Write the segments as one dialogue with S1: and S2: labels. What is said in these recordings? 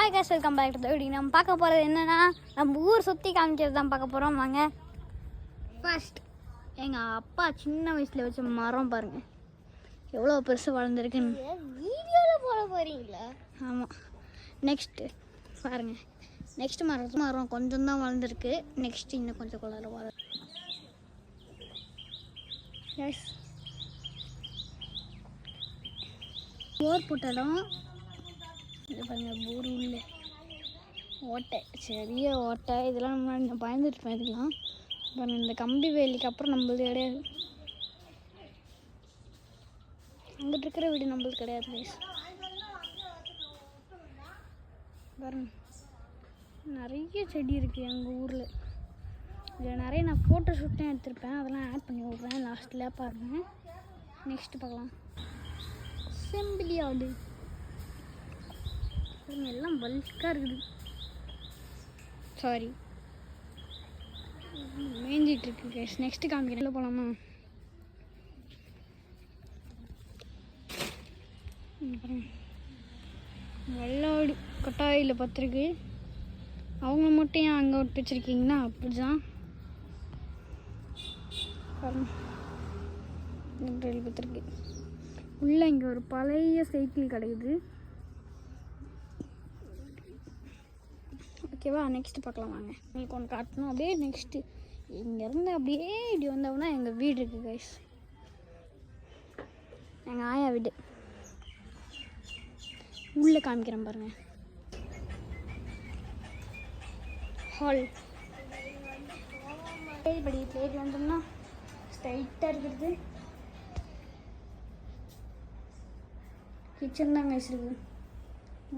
S1: Hi guys, welcome back to the video. நம்ம பார்க்க போகிறது என்னென்னா நம்ம ஊர் சுற்றி காமிக்கிறது தான் பார்க்க போகிறோம். வாங்க. ஃபர்ஸ்ட் எங்கள் அப்பா சின்ன வயசில் வச்ச மரம் பாருங்கள் எவ்வளோ பெருசு வளர்ந்துருக்குன்னு.
S2: வீடியோவில் போட போகிறீங்களா?
S1: ஆமாம். நெக்ஸ்ட்டு பாருங்கள், நெக்ஸ்ட் மரம் கொஞ்சம் தான் வளர்ந்துருக்கு. நெக்ஸ்ட்டு இன்னும் கொஞ்சம் கலர் வளரும். எஸ், போர் போட்டாலும் இது பாருங்கள், போர் உள்ள ஓட்டை, பெரிய ஓட்டை. இதெல்லாம் முன்னாடி நான் பயந்துட்டு இதுக்கெலாம் பாருங்கள். இந்த கம்பி வேலிக்கு அப்புறம் நம்மளது கிடையாது. அங்கிட்டு இருக்கிற வீடு நம்மளுக்கு கிடையாது ப்ளீஸ். பாருங்க, நிறைய செடி இருக்குது எங்கள் ஊரில். இதில் நிறைய நான் ஃபோட்டோ ஷூட்டும் எடுத்திருப்பேன், அதெல்லாம் ஆட் பண்ணி விட்றேன் லாஸ்ட்டில் பாருங்கள். நெக்ஸ்ட்டு பார்க்கலாம். செம்பிலியாடு எல்லாம் பல்காக இருக்குது. Sorry, மேய்ஞ்சிட்ருக்கு case. நெக்ஸ்ட்டு காமிக்கிறேன், போகலாமா? வெள்ளாடு கொட்டாயில் பத்திருக்கு. அவங்க மட்டும் ஏன் அங்கே விட்டு வச்சுருக்கீங்கன்னா அப்படிதான் பத்திருக்கு. உள்ளே இங்கே ஒரு பழைய சைக்கிள் கிடைக்குது. ஓகேவா, நெக்ஸ்ட்டு பார்க்கலாம் வாங்க. உங்களுக்கு ஒன்று காட்டணும். அப்படியே நெக்ஸ்ட்டு இங்கேருந்து அப்படியே இப்படி வந்தோம்னா எங்கள் வீடு இருக்குது கைஸ். எங்கள் ஆயா வீடு உள்ளே காமிக்கிறேன் பாருங்கள். ஹால் படி தேடி வந்தோம்னா ஸ்ட்ரைட்டாக இருக்கிறது கிச்சன் தான் கைஸ் இருக்குது.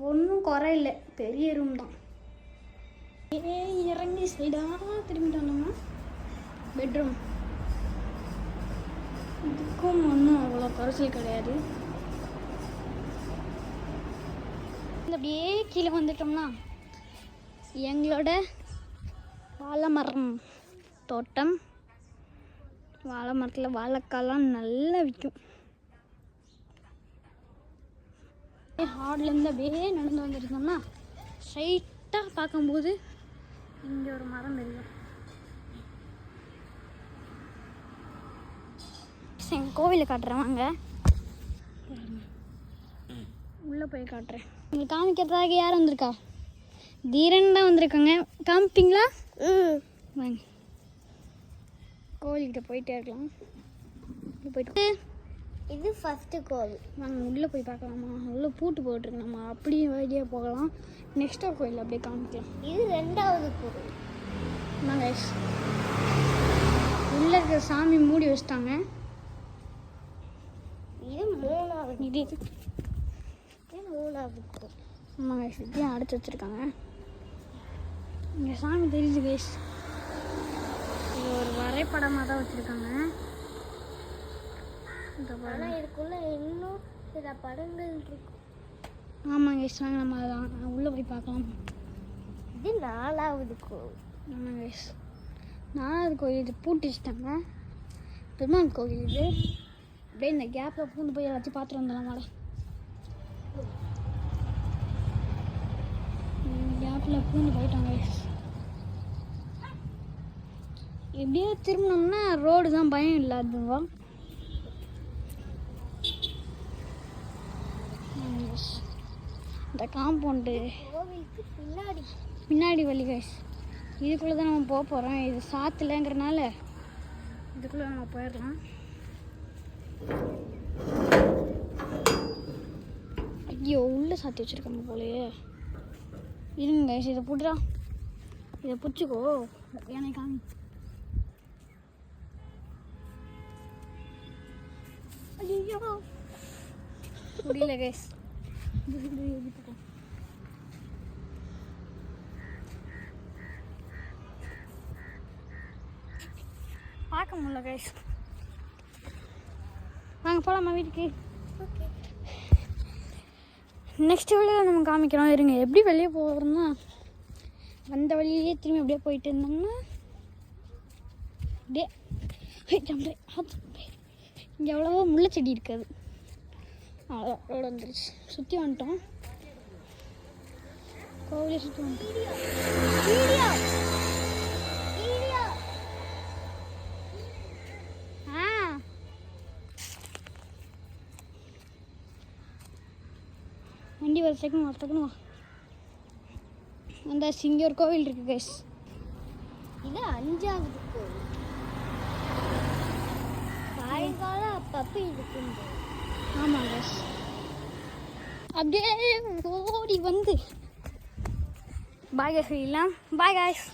S1: ஒன்றும் குறை இல்லை, பெரிய ரூம் தான். இறங்கி சைடாக திரும்பிட்டு வந்தோம்னா பெட்ரூம். இதுக்கும் ஒன்றும் அவ்வளோ குறைச்சல் கிடையாது. அப்படியே கீழே வந்துட்டோம்னா எங்களோட வாழை மரம் தோட்டம். வாழை மரத்தில் வாழைக்காலாம் நல்லா விற்கும். ஹார்ட்லேருந்து அப்படியே நடந்து வந்துருந்தோம்னா ஸ்ட்ரைட்டாக பார்க்கும்போது இங்கே ஒரு மரம் இருக்கும். எங்கள் கோவிலை காட்டுறேன் வாங்க. உள்ளே போய் காட்டுறேன். உங்களுக்கு காமிக்கிறதாக யார் வந்திருக்கா? தீரன் தான் வந்திருக்காங்க. காமிப்பீங்களா? வாங்க, கோவில்கிட்ட போயிட்டே இருக்கலாம். போயிட்டு
S2: இது ஃபஸ்ட்டு கோவில்.
S1: நாங்கள் உள்ளே போய் பார்க்கலாமா? உள்ளே பூட்டு போட்டுருக்கு, நம்ம அப்படியே வழியாக போகலாம். நெக்ஸ்ட்டாக கோயில் அப்படியே காமிக்கலாம்.
S2: இது ரெண்டாவது கோவில்.
S1: நாங்கள் உள்ளே இருக்கிற சாமி மூடி வச்சுட்டாங்க.
S2: இது மூணாவது.
S1: இது
S2: மூணாவது கோவில்.
S1: ஆமாங்க, இப்படியும் அடைச்சி வச்சுருக்காங்க. இங்கே சாமி தெரியுது கைஸ். இது ஒரு வரைபடமாக தான் வச்சுருக்காங்க.
S2: ஆனால் இதுக்குள்ளே இன்னும் சில படங்கள் இருக்கும்.
S1: ஆமாங்க கைஸ், வாங்க நம்ம அதான் உள்ளே போய் பார்க்கலாம்.
S2: இது நாலாவது கோவில்.
S1: ஆமாங்க கைஸ், நாலாவது கோயில். இது பூட்டி வச்சுட்டாங்க. பெருமாள் கோவில் இது. அப்படியே இந்த கேப்பில் பூந்து போய் எல்லாத்தையும் பார்த்துட்டு வந்துடலாம். மாட கேப்பில் பூந்து போயிட்டாங்க கைஸ். எப்படியோ திரும்பினோம்னா ரோடு தான், பயம் இல்லாதுவா. இந்த காம்பவுண்டு
S2: கோவிலுக்கு
S1: பின்னாடி வழி கைஸ். இதுக்குள்ளே தான் நம்ம போக போகிறோம். இது சாத்திலங்கிறனால இதுக்குள்ளே நம்ம போயிடலாம். ஐயோ, உள்ளே சாத்தி வச்சுருக்காங்க போலையே. இருங்க கைஸ், இதை புடுறா, இதை பிடிச்சிக்கோ. எனக்கு காமி. ஐயோ முடியல கைஸ். பார்க்க முடியல கைஸ். வாங்க போகலாமா வீட்டுக்கு? நெக்ஸ்ட் வழியில் நம்ம காமிக்கிறோம். இருங்க, எப்படி வெளியே போகிறோம்னா வந்த வழியிலே திரும்பி அப்படியே போயிட்டு இருந்தோம்னா அப்படியே இங்கே எவ்வளவோ முல்லைச்செடி இருக்காது. அவ்வளோதான், ரோடு வந்துருச்சு. சுற்றி வந்துட்டோம். கோவிலை சுற்றி வந்து
S2: வீடியோ வீடியோ
S1: ஆ வண்டி வர டக்குன்னு வா அந்த இங்கே ஒரு கோவில் இருக்கு கைஸ்.
S2: இது 5வது கோவில். சாயங்காலம் அப்பப்போ இருக்கும்.
S1: ஆமாம் கைஸ். அப்படியே ஓடி வந்து பாய் கைஸ். Bye guys.